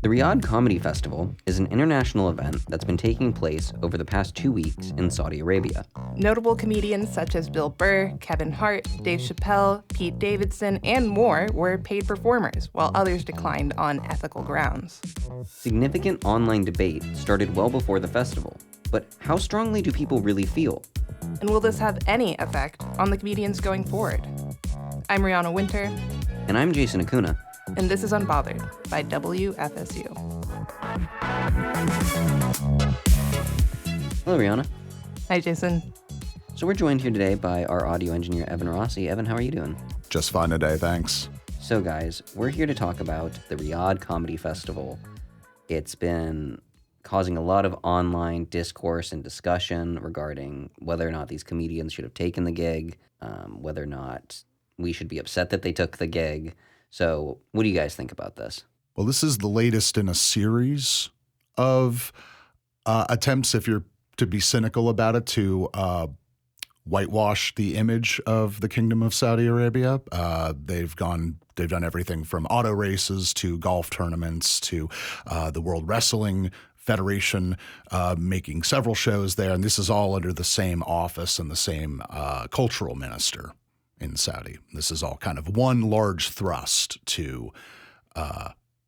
The Riyadh Comedy Festival is an international event that's been taking place over the past 2 weeks in Saudi Arabia. Notable comedians such as Bill Burr, Kevin Hart, Dave Chappelle, Pete Davidson, and more were paid performers, while others declined on ethical grounds. Significant online debate started well before the festival, but how strongly do people really feel? And will this have any effect on the comedians going forward? I'm Rihanna Winter. And I'm Jason Acuna. And this is Unbothered by WFSU. Hello, Rihanna. Hi, Jason. So we're joined here today by our audio engineer, Evan Rossi. Evan, how are you doing? Just fine today, thanks. So guys, we're here to talk about the Riyadh Comedy Festival. It's been causing a lot of online discourse and discussion regarding whether or not these comedians should have taken the gig, whether or not we should be upset that they took the gig. So what do you guys think about this? Well, this is the latest in a series of attempts, if you're to be cynical about it, to whitewash the image of the Kingdom of Saudi Arabia. They've done everything from auto races to golf tournaments to the World Wrestling Federation making several shows there. And this is all under the same office and the same cultural minister in Saudi. This is all kind of one large thrust to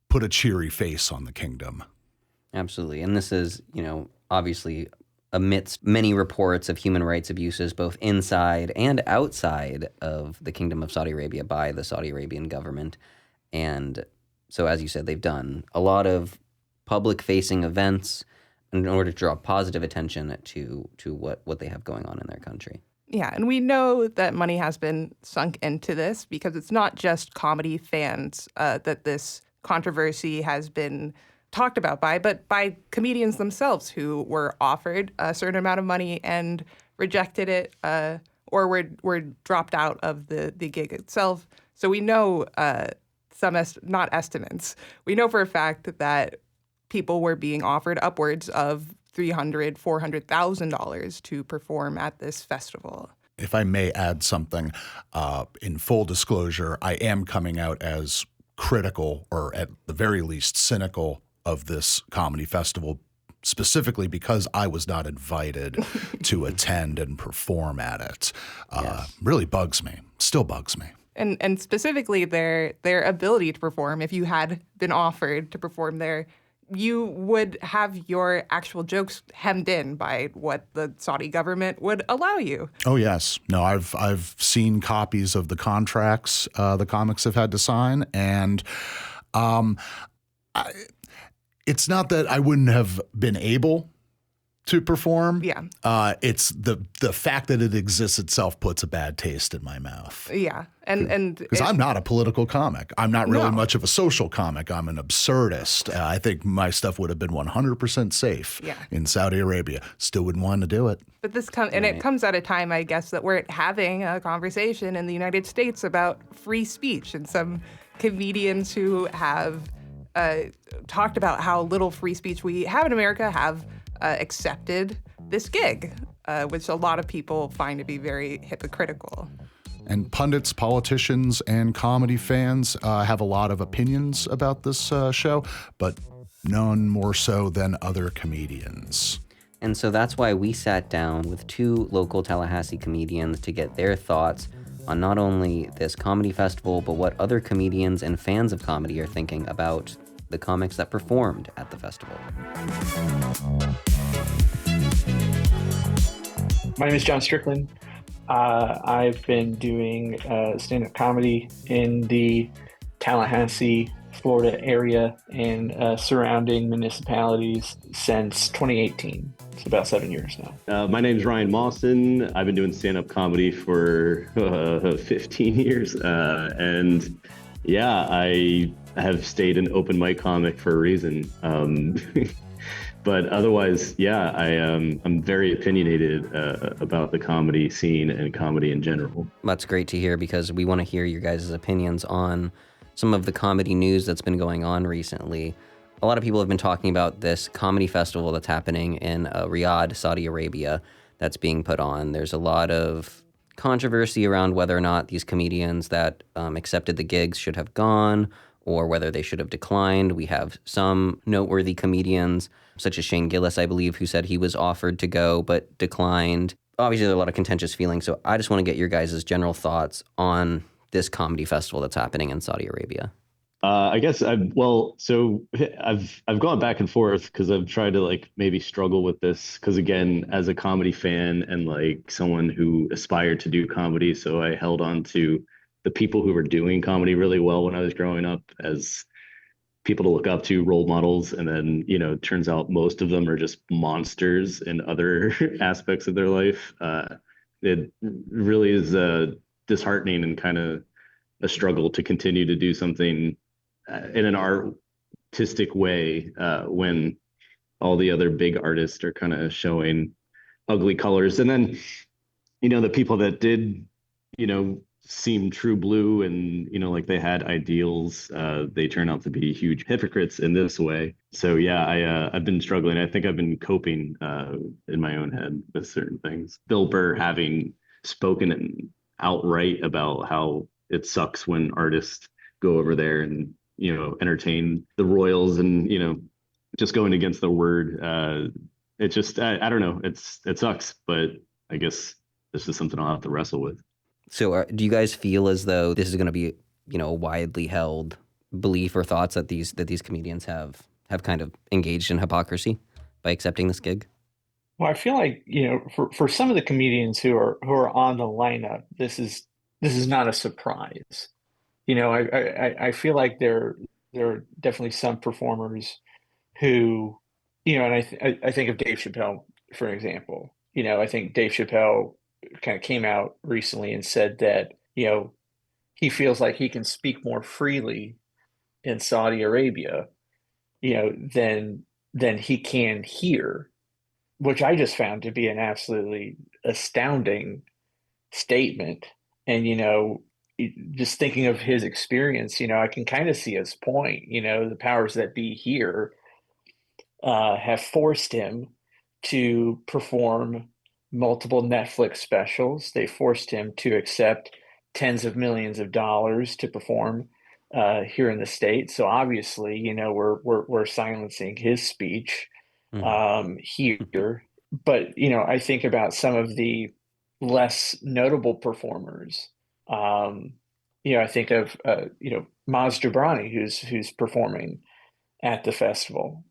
put a cheery face on the kingdom. Absolutely. And this is, obviously amidst many reports of human rights abuses, both inside and outside of the Kingdom of Saudi Arabia by the Saudi Arabian government. And so, as you said, they've done a lot of public-facing events in order to draw positive attention to what they have going on in their country. Yeah, and we know that money has been sunk into this because it's not just comedy fans that this controversy has been talked about by, but by comedians themselves who were offered a certain amount of money and rejected it or were dropped out of the gig itself. So we know not estimates. We know for a fact that people were being offered upwards of $300,000, $400,000 to perform at this festival. If I may add something, in full disclosure, I am coming out as critical, or at the very least cynical, of this comedy festival, specifically because I was not invited to attend and perform at it. Yes. Really bugs me, still bugs me. And specifically their ability to perform. If you had been offered to perform there, you would have your actual jokes hemmed in by what the Saudi government would allow you. Oh, yes. No, I've seen copies of the contracts the comics have had to sign, and it's not that I wouldn't have been able to perform. Yeah. It's the fact that it exists itself puts a bad taste in my mouth. Yeah. And because I'm not a political comic. I'm not really much of a social comic. I'm an absurdist. I think my stuff would have been 100% safe in Saudi Arabia. Still wouldn't want to do it. But it comes at a time, I guess, that we're having a conversation in the United States about free speech, and some comedians who have talked about how little free speech we have in America have accepted this gig, which a lot of people find to be very hypocritical. And pundits, politicians, and comedy fans have a lot of opinions about this show, but none more so than other comedians. And so that's why we sat down with two local Tallahassee comedians to get their thoughts on not only this comedy festival, but what other comedians and fans of comedy are thinking about the comics that performed at the festival. My name is John Strickland. I've been doing stand-up comedy in the Tallahassee, Florida area and surrounding municipalities since 2018. It's about 7 years now. My name is Ryan Mawson. I've been doing stand-up comedy for 15 years. And yeah, I have stayed an open mic comic for a reason. But otherwise, yeah, I'm very opinionated about the comedy scene and comedy in general. That's great to hear, because we want to hear your guys' opinions on some of the comedy news that's been going on recently. A lot of people have been talking about this comedy festival that's happening in Riyadh, Saudi Arabia, that's being put on. There's a lot of controversy around whether or not these comedians that accepted the gigs should have gone, or whether they should have declined. We have some noteworthy comedians, such as Shane Gillis, I believe, who said he was offered to go but declined. Obviously, there are a lot of contentious feelings, so I just want to get your guys' general thoughts on this comedy festival that's happening in Saudi Arabia. I guess I've gone back and forth because I've tried to like maybe struggle with this because again, as a comedy fan and like someone who aspired to do comedy, so I held on to the people who were doing comedy really well when I was growing up as people to look up to, role models, and then it turns out most of them are just monsters in other aspects of their life. It really is disheartening and kind of a struggle to continue to do something in an artistic way when all the other big artists are kind of showing ugly colors. And then, the people that did, seem true blue and, like they had ideals, they turn out to be huge hypocrites in this way. So yeah, I've been struggling. I think I've been coping in my own head with certain things. Bill Burr having spoken outright about how it sucks when artists go over there and entertain the royals and just going against their word. It just I don't know, it sucks, but I guess this is something I'll have to wrestle with. So do you guys feel as though this is going to be a widely held belief or thoughts that these comedians have kind of engaged in hypocrisy by accepting this gig? Well, I feel like, for some of the comedians who are on the lineup, this is not a surprise. I feel like there are definitely some performers who, and I think of Dave Chappelle, for example. I think Dave Chappelle kind of came out recently and said that, he feels like he can speak more freely in Saudi Arabia, than he can here, which I just found to be an absolutely astounding statement. And, just thinking of his experience, I can kind of see his point. The powers that be here have forced him to perform multiple Netflix specials. They forced him to accept tens of millions of dollars to perform here in the States. So obviously, we're silencing his speech here. But I think about some of the less notable performers. I think of Maz Jobrani, who's performing at the festival.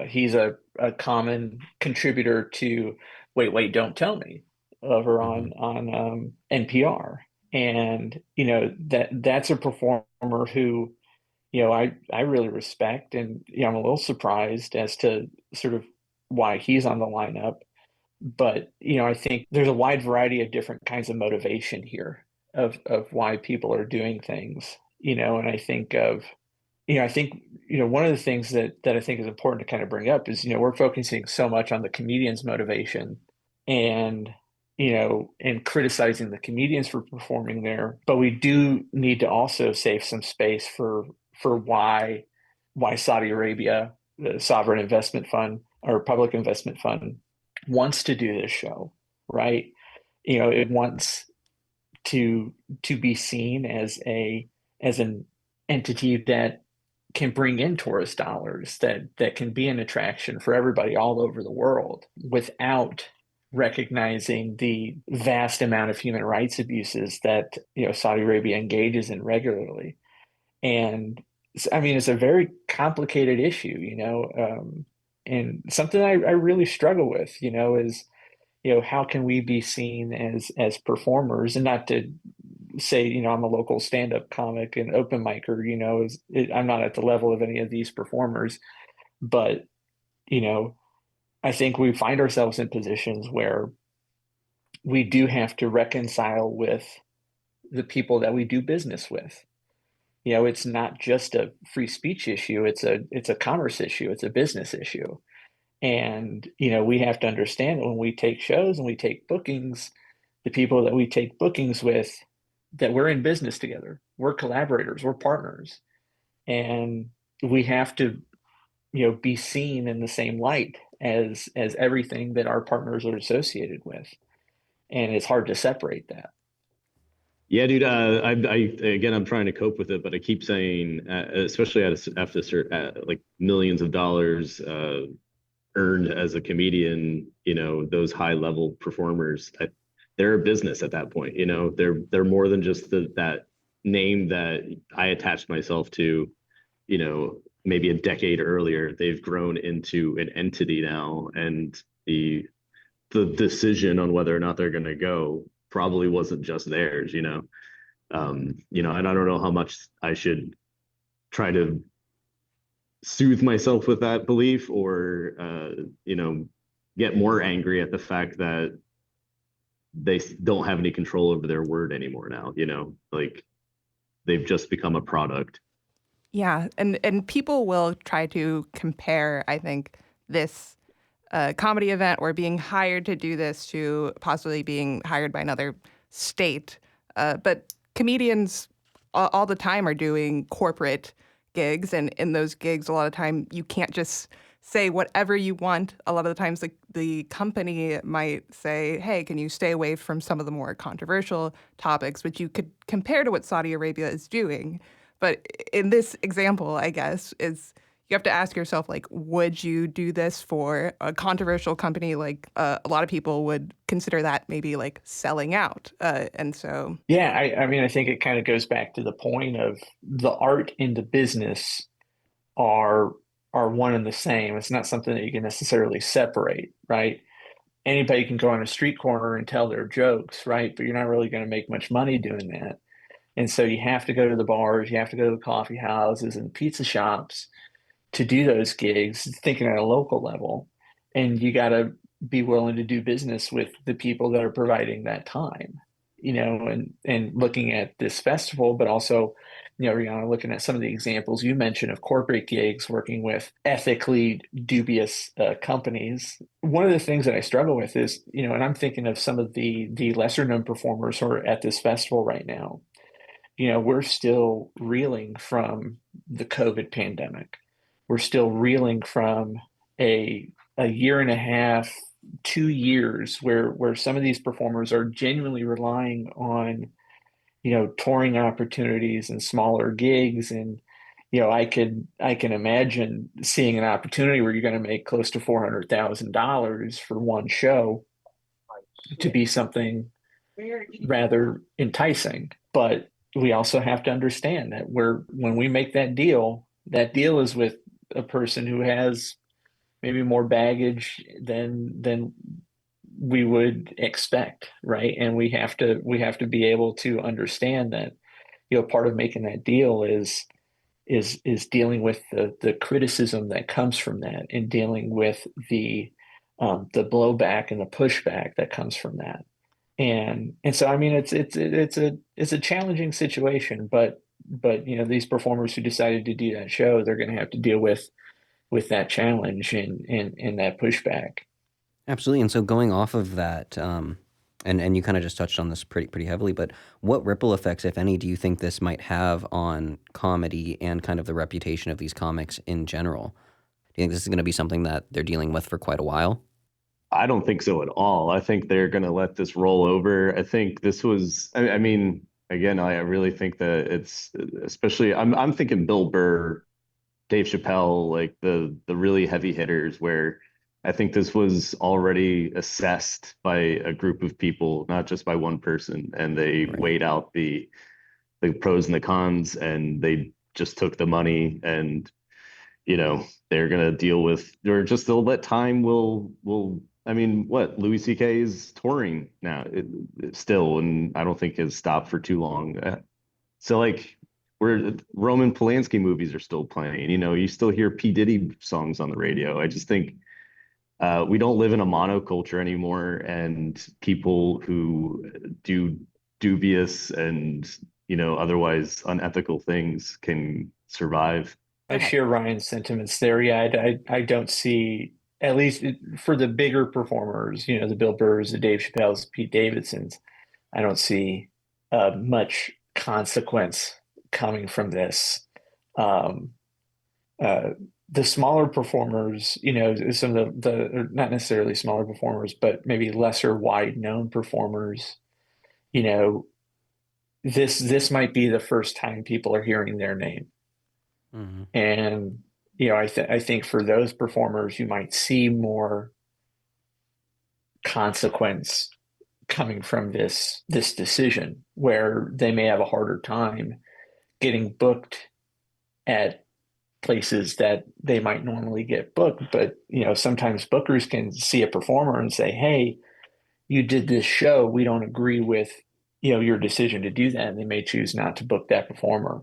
He's a common contributor to Wait, Wait, Don't Tell Me over on NPR. And that's a performer who I really respect, and I'm a little surprised as to sort of why he's on the lineup. But I think there's a wide variety of different kinds of motivation here of why people are doing things. And I think of I think one of the things that I think is important to kind of bring up is we're focusing so much on the comedian's motivation and and criticizing the comedians for performing there, but we do need to also save some space for why Saudi Arabia, the sovereign investment fund or public investment fund, wants to do this show, right? It wants to be seen as an entity that can bring in tourist dollars, that can be an attraction for everybody all over the world without recognizing the vast amount of human rights abuses that Saudi Arabia engages in regularly. And I mean, it's a very complicated issue, and something I really struggle with, is how can we be seen as performers, and not to say I'm a local stand-up comic and open micer, I'm not at the level of any of these performers, but I think we find ourselves in positions where we do have to reconcile with the people that we do business with. It's not just a free speech issue, it's a commerce issue, it's a business issue. And we have to understand that when we take shows and we take bookings, the people that we take bookings with, that we're in business together, we're collaborators, we're partners, and we have to be seen in the same light as everything that our partners are associated with. And it's hard to separate that. Yeah, dude. Again, I'm trying to cope with it, but I keep saying, especially after like millions of dollars earned as a comedian, those high level performers, they're a business at that point. They're more than just that name that I attached myself to. Maybe a decade earlier. They've grown into an entity now, and the decision on whether or not they're going to go probably wasn't just theirs. And I don't know how much I should try to soothe myself with that belief, or get more angry at the fact that they don't have any control over their word anymore now. Like they've just become a product. Yeah, and people will try to compare, I think, this comedy event or being hired to do this to possibly being hired by another state. But comedians all the time are doing corporate gigs, and in those gigs, a lot of time you can't just say whatever you want. A lot of the times, the company might say, "Hey, can you stay away from some of the more controversial topics?" Which you could compare to what Saudi Arabia is doing. But in this example, I guess, is you have to ask yourself, like, would you do this for a controversial company? Like, a lot of people would consider that maybe like selling out. And so, Yeah, I mean, I think it kind of goes back to the point of the art and the business are one and the same. It's not something that you can necessarily separate, right? Anybody can go on a street corner and tell their jokes, right? But you're not really going to make much money doing that. And so you have to go to the bars, you have to go to the coffee houses and pizza shops to do those gigs, thinking at a local level. And you got to be willing to do business with the people that are providing that time, and looking at this festival, but also, Rihanna, looking at some of the examples you mentioned of corporate gigs working with ethically dubious companies. One of the things that I struggle with is, and I'm thinking of some of the lesser known performers who are at this festival right now. We're still reeling from the COVID pandemic. We're still reeling from a year and a half, 2 years where some of these performers are genuinely relying on, touring opportunities and smaller gigs. And, I can imagine seeing an opportunity where you're going to make close to $400,000 for one show to be something rather enticing. But we also have to understand that when we make that deal is with a person who has maybe more baggage than we would expect, right? And we have to be able to understand that, part of making that deal is dealing with the criticism that comes from that, and dealing with the blowback and the pushback that comes from that. And so, I mean, it's a challenging situation, but these performers who decided to do that show, they're going to have to deal with that challenge and that pushback. Absolutely. And so going off of that, and you kind of just touched on this pretty heavily, but what ripple effects, if any, do you think this might have on comedy and kind of the reputation of these comics in general? Do you think this is going to be something that they're dealing with for quite a while? I don't think so at all. I think they're going to let this roll over. I think this was, I mean, again, I really think that it's especially, I'm thinking Bill Burr, Dave Chappelle, like the really heavy hitters, where I think this was already assessed by a group of people, not just by one person, and they Right. weighed out the pros and the cons, and they just took the money, and they're gonna deal with, or just they'll let time will. I mean, what Louis C.K. is touring now still, and I don't think has stopped for too long. So like, where Roman Polanski movies are still playing, you still hear P. Diddy songs on the radio. I just think we don't live in a monoculture anymore, and people who do dubious and otherwise unethical things can survive. I share Ryan's sentiments there. Yeah, I don't see, at least for the bigger performers, the Bill Burrs, the Dave Chappelle's, Pete Davidsons, I don't see much consequence coming from this. Um, uh, the smaller performers, some of the not necessarily smaller performers, but maybe lesser wide known performers, you know, this might be the first time people are hearing their name. Mm-hmm. And I think for those performers, you might see more consequence coming from this decision, where they may have a harder time getting booked at places that they might normally get booked. But sometimes bookers can see a performer and say, hey, you did this show, we don't agree with your decision to do that, and they may choose not to book that performer.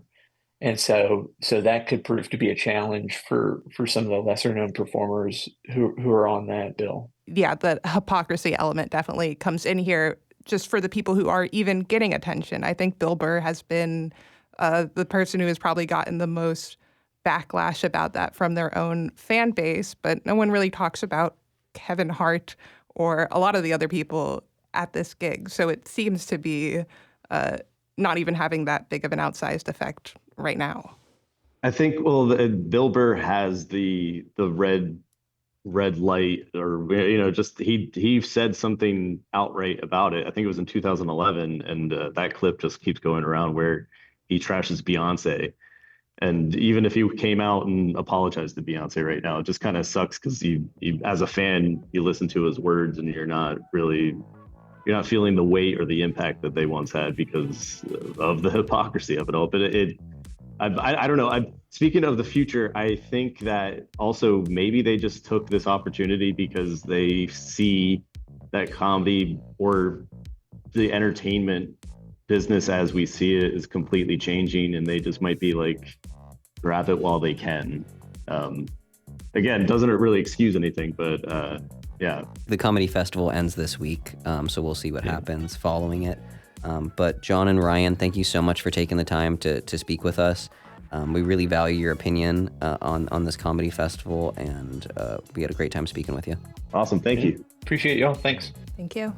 And so that could prove to be a challenge for some of the lesser known performers who are on that bill. Yeah, the hypocrisy element definitely comes in here, just for the people who are even getting attention. I think Bill Burr has been the person who has probably gotten the most backlash about that from their own fan base, but no one really talks about Kevin Hart or a lot of the other people at this gig. So it seems to be not even having that big of an outsized effect right now. I think, Bill Burr has the red light, or just he said something outright about it. I think it was in 2011, and that clip just keeps going around where he trashes Beyonce. And even if he came out and apologized to Beyonce right now, it just kind of sucks, because you as a fan, you listen to his words and you're not feeling the weight or the impact that they once had because of the hypocrisy of it all. But I don't know. Speaking of the future, I think that also maybe they just took this opportunity because they see that comedy, or the entertainment business as we see it, is completely changing, and they just might be like, grab it while they can. Again, doesn't really excuse anything, but yeah. The comedy festival ends this week, so we'll see what happens following it. But John and Ryan, thank you so much for taking the time to speak with us. We really value your opinion on this comedy festival, and we had a great time speaking with you. Awesome. Thank you. Appreciate y'all. Thanks. Thank you.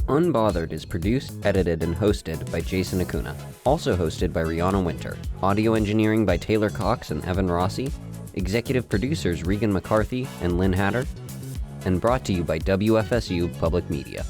Unbothered is produced, edited, and hosted by Jason Acuna. Also hosted by Rihanna Winter. Audio engineering by Taylor Cox and Evan Rossi. Executive producers Regan McCarthy and Lynn Hatter. And brought to you by WFSU Public Media.